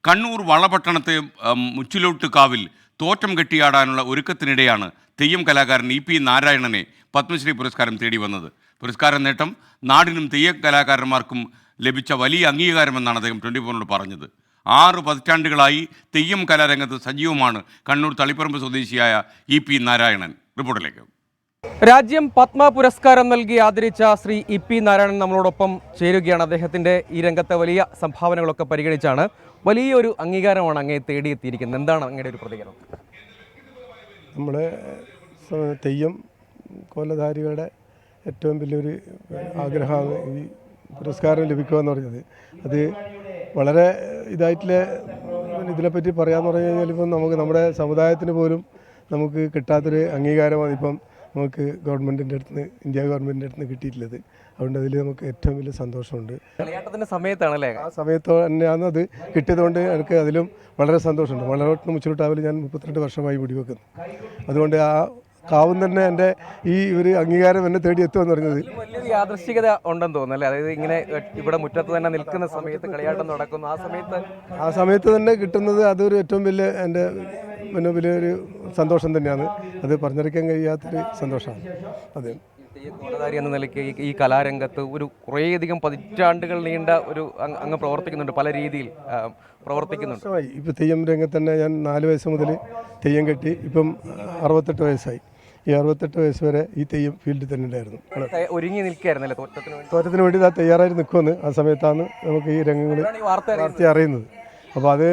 കണ്ണൂർ വളപട്ടണത്തെ മുച്ചിലോട്ട് കാവിൽ തോറ്റം കെട്ടിയാടാനുള്ള ഒരുക്കത്തിനിടെയാണ് തെയ്യം കലാകാരൻ ഇ.പി. നാരായണനെ പത്മശ്രീ പുരസ്കാരം തേടി വന്നത്. പുരസ്കാര നേട്ടം നാടിനും തെയ്യം കലാകാരന്മാർക്കും ലഭിച്ച വലിയ അംഗീകാരമെന്നാണ് അദ്ദേഹം 24 പറഞ്ഞത്. 6 പതിറ്റാണ്ടുകളായി തെയ്യം കലാരംഗത്ത് സജീവമാണ് കണ്ണൂർ തളിപ്പറമ്പ് സ്വദേശിയായ ഇ.പി. നാരായണൻ. റിപ്പോർട്ടിലേക്ക്. രാജ്യം പത്മ പുരസ്കാരം നൽകി ആദരിച്ച ശ്രീ ഇ.പി. നാരായണൻ നമ്മളോടൊപ്പം ചേരുകയാണ്. അദ്ദേഹത്തിൻ്റെ ഈ രംഗത്തെ വലിയ സംഭാവനകളൊക്കെ പരിഗണിച്ചാണ് വലിയൊരു അംഗീകാരമാണ് അങ്ങേ തേടിയെത്തിയിരിക്കുന്നത്. എന്താണ് അങ്ങയുടെ ഒരു പ്രതികരണം? നമ്മുടെ തെയ്യം കോലധാരികളുടെ ഏറ്റവും വലിയൊരു ആഗ്രഹമാണ് ഈ പുരസ്കാരം ലഭിക്കുക എന്ന് പറയുന്നത്. അത് വളരെ ഇതായിട്ടുള്ള ഇതിനെപ്പറ്റി പറയാമെന്ന് പറഞ്ഞു കഴിഞ്ഞാൽ ഇപ്പം നമുക്ക് നമ്മുടെ സമുദായത്തിന് പോലും നമുക്ക് കിട്ടാത്തൊരു അംഗീകാരമാണ് ഇപ്പം നമുക്ക് ഗവൺമെൻറ്റിൻ്റെ അടുത്ത് നിന്ന്, ഇന്ത്യ ഗവൺമെൻറ്റിൻ്റെ അടുത്ത് നിന്ന് കിട്ടിയിട്ടുള്ളത്. അതുകൊണ്ട് അതിൽ നമുക്ക് ഏറ്റവും വലിയ സന്തോഷമുണ്ട്. കളിയാട്ടത്തിൻ്റെ സമയത്താണല്ലേ? ആ സമയത്ത് തന്നെയാണ് അത് കിട്ടിയതുകൊണ്ട് എനിക്ക് അതിലും വളരെ സന്തോഷമുണ്ട്. വളരോട്ട് മുച്ചിലോട്ടാവിൽ ഞാൻ 32 വർഷമായി വെടിവെക്കുന്നു. അതുകൊണ്ട് ആ കാവും തന്നെ എൻ്റെ ഈ ഒരു അംഗീകാരം എന്നെ തേടി എത്തുമെന്ന് പറഞ്ഞത് വലിയൊരു യാദൃശ്ചികത ഉണ്ടെന്ന് തോന്നുന്നല്ലേ? അതായത് ഇങ്ങനെ ഇവിടെ മുറ്റത്ത് തന്നെ നിൽക്കുന്ന സമയത്ത് കളിയാട്ടം നടക്കുന്നു, ആ സമയത്ത് തന്നെ കിട്ടുന്നത് അതൊരു ഏറ്റവും വലിയ എൻ്റെ വലിയൊരു സന്തോഷം തന്നെയാണ്. അത് പറഞ്ഞറിയിക്കാൻ കഴിയാത്തൊരു സന്തോഷമാണ്. അതെ, കോലധാരി എന്ന നിലയ്ക്ക് ഈ കലാരംഗത്ത് ഒരു കുറേയധികം പതിറ്റാണ്ടുകൾ നീണ്ട ഒരു അങ്ങ് പ്രവർത്തിക്കുന്നുണ്ട്, പല രീതിയിൽ പ്രവർത്തിക്കുന്നുണ്ട്. ഇപ്പോൾ തെയ്യം രംഗത്ത് തന്നെ ഞാൻ 4 വയസ്സ് മുതൽ തെയ്യം കെട്ടി ഇപ്പം 68 വയസ്സായി. ഈ 68 വയസ്സ് വരെ ഈ തെയ്യം ഫീൽഡിൽ തന്നെ ഉണ്ടായിരുന്നു. ഒരുങ്ങി നിൽക്കുകയായിരുന്നല്ലേ തോറ്റത്തിന് വേണ്ടി തയ്യാറായി നിൽക്കുമെന്ന് ആ സമയത്താണ് നമുക്ക് ഈ രംഗങ്ങൾ വാർത്ത അറിയുന്നത്. അപ്പോൾ അത്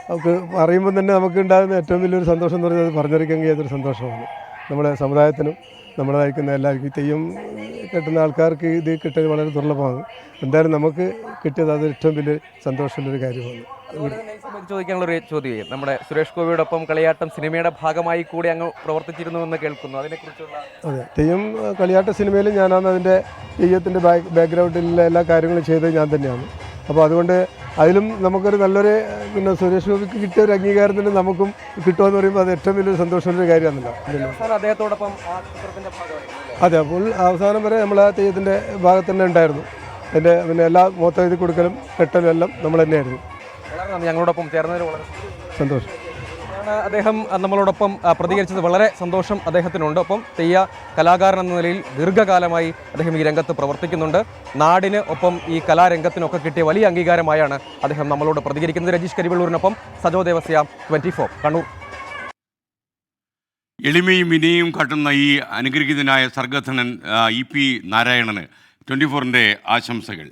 നമുക്ക് അറിയുമ്പോൾ തന്നെ നമുക്ക് ഉണ്ടാകുന്ന ഏറ്റവും വലിയൊരു സന്തോഷം എന്ന് പറയുന്നത് പറഞ്ഞറിയിക്കാൻ കഴിയാത്തൊരു സന്തോഷമാണ്. നമ്മുടെ സമുദായത്തിനും നമ്മളായിരിക്കുന്ന എല്ലാവർക്കും ഈ തെയ്യം കെട്ടുന്ന ആൾക്കാർക്ക് ഇത് കിട്ടൽ വളരെ ദുർലഭമാണ്. എന്തായാലും നമുക്ക് കിട്ടിയത് അത് ഏറ്റവും വലിയ സന്തോഷമുള്ളൊരു കാര്യമാണ്. ചോദിക്കാനുള്ളൊരു ചോദ്യം, നമ്മുടെ സുരേഷ് ഗോപിയോടൊപ്പം കളിയാട്ടം സിനിമയുടെ ഭാഗമായി കൂടി അങ്ങ് പ്രവർത്തിച്ചിരുന്നു എന്ന് കേൾക്കുന്നു, അതിനെക്കുറിച്ചുള്ള? അതെ, തെയ്യം കളിയാട്ട സിനിമയിൽ ഞാനാണ് അതിൻ്റെ തെയ്യത്തിൻ്റെ ബാക്ക്ഗ്രൗണ്ടിലെ എല്ലാ കാര്യങ്ങളും ചെയ്തത് ഞാൻ തന്നെയാണ്. അപ്പോൾ അതുകൊണ്ട് അതിലും നമുക്കൊരു നല്ലൊരു സുരേഷ് ഗോപിക്ക് കിട്ടിയ ഒരു അംഗീകാരത്തിന് നമുക്കും കിട്ടുമെന്ന് പറയുമ്പോൾ അത് ഏറ്റവും വലിയൊരു സന്തോഷമുള്ളൊരു കാര്യമാണല്ലോ. അദ്ദേഹത്തോടൊപ്പം അതെ, അപ്പോൾ അവസാനം വരെ നമ്മൾ ആ തെയ്യത്തിൻ്റെ ഭാഗത്ത് തന്നെ ഉണ്ടായിരുന്നു. അതിൻ്റെ എല്ലാ മൊത്തം എഴുതി കൊടുക്കലും കെട്ടലും എല്ലാം നമ്മൾ തന്നെയായിരുന്നു. ഞങ്ങളോടൊപ്പം ചേർന്നതിൽ വളരെ സന്തോഷം. അദ്ദേഹം നമ്മളോടൊപ്പം പ്രതികരിച്ചത് വളരെ സന്തോഷം അദ്ദേഹത്തിനുണ്ട്. ഒപ്പം തെയ്യ കലാകാരൻ എന്ന നിലയിൽ ദീർഘകാലമായി അദ്ദേഹം ഈ രംഗത്ത് പ്രവർത്തിക്കുന്നുണ്ട്. നാടിന് ഒപ്പം ഈ കലാരംഗത്തിനൊക്കെ കിട്ടിയ വലിയ അംഗീകാരമായാണ് അദ്ദേഹം നമ്മളോട് പ്രതികരിക്കുന്നത്. രജീഷ് കരിവള്ളൂരിനൊപ്പം സജോ ദേവസ്യ, 24 കണ്ണൂർ. എളിമയും വിനയും കാട്ടുന്ന ഈ അനുഗ്രഹീതനായ സർഗധനൻ ഇ.പി. നാരായണന് 24-ൻ്റെ ആശംസകൾ.